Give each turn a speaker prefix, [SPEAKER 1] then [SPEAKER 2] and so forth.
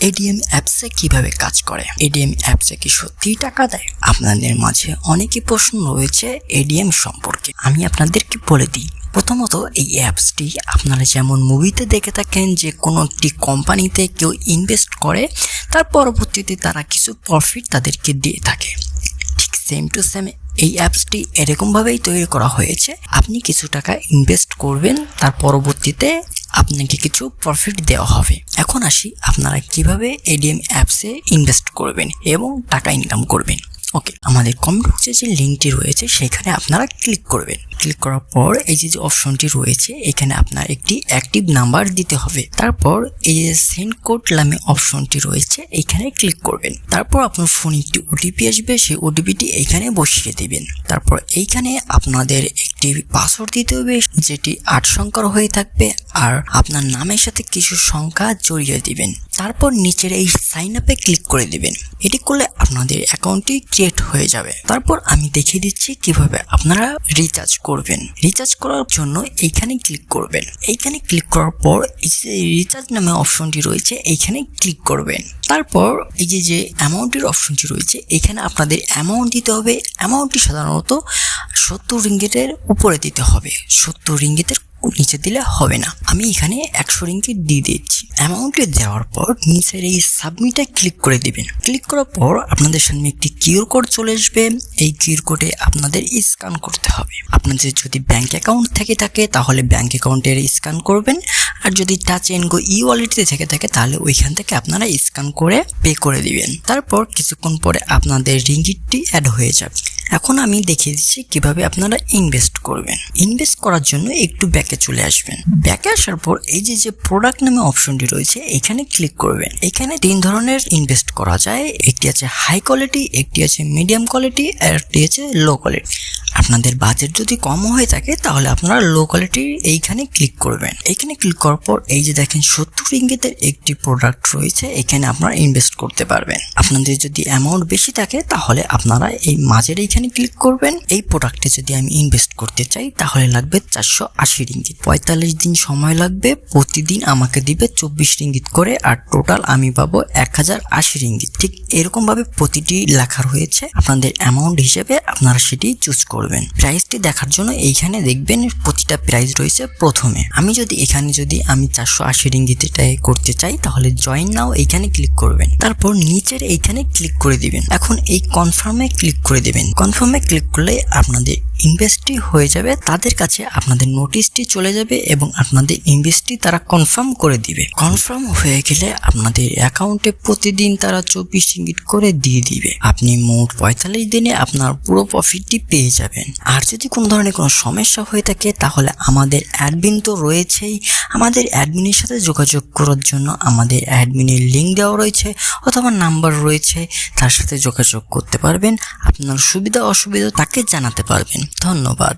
[SPEAKER 1] ADM অ্যাপসে কিভাবে কাজ করে? এডিএম অ্যাপসে কি সত্যিই টাকা দেয়? আপনাদের মাঝে অনেকই প্রশ্ন রয়েছে এডিএম সম্পর্কে। আমি আপনাদেরকে বলে দিই। প্রথমত, এই অ্যাপসটি আপনারা যেমন মুভিতে দেখে থাকেন যে কোনো একটি কোম্পানিতে কেউ ইনভেস্ট করে, তার পরবর্তীতে তারা কিছু প্রফিট তাদেরকে দিয়ে থাকে। ঠিক সেম টু সেম এই অ্যাপসটি এরকমভাবেই তৈরি করা হয়েছে। আপনি কিছু টাকা ইনভেস্ট করবেন, তার পরবর্তীতে আপনাকে কিছু প্রফিট দেওয়া হবে। এখন আসি আপনারা কিভাবে এডিএম অ্যাপসে ইনভেস্ট করবেন এবং টাকা ইনকাম করবেন। ওকে, আমাদের কমেন্ট বক্সে যে লিঙ্কটি রয়েছে সেখানে আপনারা ক্লিক করবেন। ক্লিক করার পর এই যে অপশনটি রয়েছে এখানে আপনার একটি অ্যাক্টিভ নাম্বার দিতে হবে। তারপর এই যে সেন্ড কোড নামে অপশনটি রয়েছে এখানে ক্লিক করবেন। তারপর আপনার ফোনে একটি ওটিপি আসবে, সেই ওটিপিটি এখানে বসিয়ে দিবেন। তারপর এইখানে আপনাদের একটি পাসওয়ার্ড দিতে হবে যেটি 8 সংখ্যার হয়ে থাকবে, আর আপনার নামের সাথে কিছু সংখ্যা জড়িয়ে দিবেন। তারপর নিচের এই সাইন আপে ক্লিক করে দিবেন। এটি করলে আপনাদের অ্যাকাউন্টটি ক্রিয়েট হয়ে যাবে। তারপর আমি দেখিয়ে দিচ্ছি কিভাবে আপনারা রিচার্জ করবেন। রিচার্জ করার জন্য এইখানে ক্লিক করবেন। এইখানে ক্লিক করার পর এই যে রিচার্জ নামে অপশনটি রয়েছে এইখানে ক্লিক করবেন। তারপর এই যে অ্যামাউন্টের অপশনটি রয়েছে এখানে আপনাদের অ্যামাউন্ট দিতে হবে। অ্যামাউন্টটি সাধারণত 70 রিঙ্গিটের উপরে দিতে হবে, 70 রিঙ্গিতের নিচে দিলে হবে না। আমি এখানে 100 রিঙ্গিট দিয়ে দিচ্ছি। অ্যামাউন্টটি দেওয়ার পর নিচের এই সাবমিটে ক্লিক করে দিবেন। ক্লিক করার পর আপনাদের সামনে একটি কিউআর কোড চলে আসবে। এই কিউআর কোডে আপনাদের স্ক্যান করতে হবে। আপনাদের যদি ব্যাংক অ্যাকাউন্ট থেকে থাকে তাহলে ব্যাংক অ্যাকাউন্টের স্ক্যান করবেন, আর যদি টাচ এন্ড গো ই ওয়ালেটে থেকে থাকে তাহলে ওইখান থেকে আপনারা স্ক্যান করে পে করে দিবেন। তারপর কিছুক্ষণ পরে আপনাদের রিঙ্গিটটি অ্যাড হয়ে যাবে। এখন আমি দেখিয়ে দিচ্ছি কিভাবে আপনারা ইনভেস্ট করবেন। ইনভেস্ট করার জন্য একটু ব্যাকে চলে আসবেন। ব্যাকে আসার পর এই যে প্রোডাক্ট নামে অপশনটি রয়েছে এখানে ক্লিক করবেন। এখানে 3 ধরনের ইনভেস্ট করা যায়। একটি আছে হাই কোয়ালিটি, একটি আছে মিডিয়াম কোয়ালিটি, আর একটি আছে লো কোয়ালিটি। আপনাদের বাজেট যদি কম হয়ে থাকে তাহলে আপনারা লো কোয়ালিটির এইখানে ক্লিক করবেন। এখানে ক্লিক করার পর এই যে দেখেন 70 রিঙ্গিতের একটি প্রোডাক্ট রয়েছে, এখানে আপনারা ইনভেস্ট করতে পারবেন। আপনাদের যদি অ্যামাউন্ট বেশি থাকে তাহলে আপনারা এই মাঝের এইখানে ক্লিক করবেন। এই প্রোডাক্টে যদি আমি ইনভেস্ট করতে চাই তাহলে লাগবে 480 রিঙ্গিত। 45 দিন সময় লাগবে। প্রতিদিন আমাকে দিবে 24 রিঙ্গিত করে, আর টোটাল আমি পাবো 1080 রিঙ্গিত। ঠিক এরকম ভাবে প্রতিটি লেখা রয়েছে। আপনাদের অ্যামাউন্ট হিসেবে আপনারা সেটি চুজ করবেন। প্রাইসটি দেখার জন্য এইখানে দেখবেন প্রতিটা প্রাইস রয়েছে প্রথমে। আমি এখানে 480 রিঙ্গিতটাই করতে চাই তাহলে জয়েন নাও এইখানে ক্লিক করবেন। তারপর নিচের এইখানে ক্লিক করে দিবেন। এখন এই কনফার্মে ক্লিক করে দিবেন। কনফার্মে ক্লিক করলে আপনাদের ইনভেস্টটি হয়ে যাবে। তাদের কাছে আপনাদের নোটিশটি চলে যাবে এবং আপনাদের ইনভেস্টটি তারা কনফার্ম করে দিবে। কনফার্ম হয়ে গেলে আপনাদের অ্যাকাউন্টে প্রতিদিন তারা 24 রিঙ্গিত করে দিয়ে দিবে। আপনি মোট 45 দিনে আপনার পুরো প্রফিটটি পেয়ে যাবেন। আর যদি কোনো ধরনের কোনো সমস্যা হয়ে থাকে তাহলে আমাদের অ্যাডমিন তো রয়েছেই। আমাদের অ্যাডমিনের সাথে যোগাযোগ করার জন্য আমাদের অ্যাডমিনের লিঙ্ক দেওয়া রয়েছে অথবা নাম্বার রয়েছে, তার সাথে যোগাযোগ করতে পারবেন। আপনার সুবিধা অসুবিধা তাকে জানাতে পারবেন। ধন্যবাদ।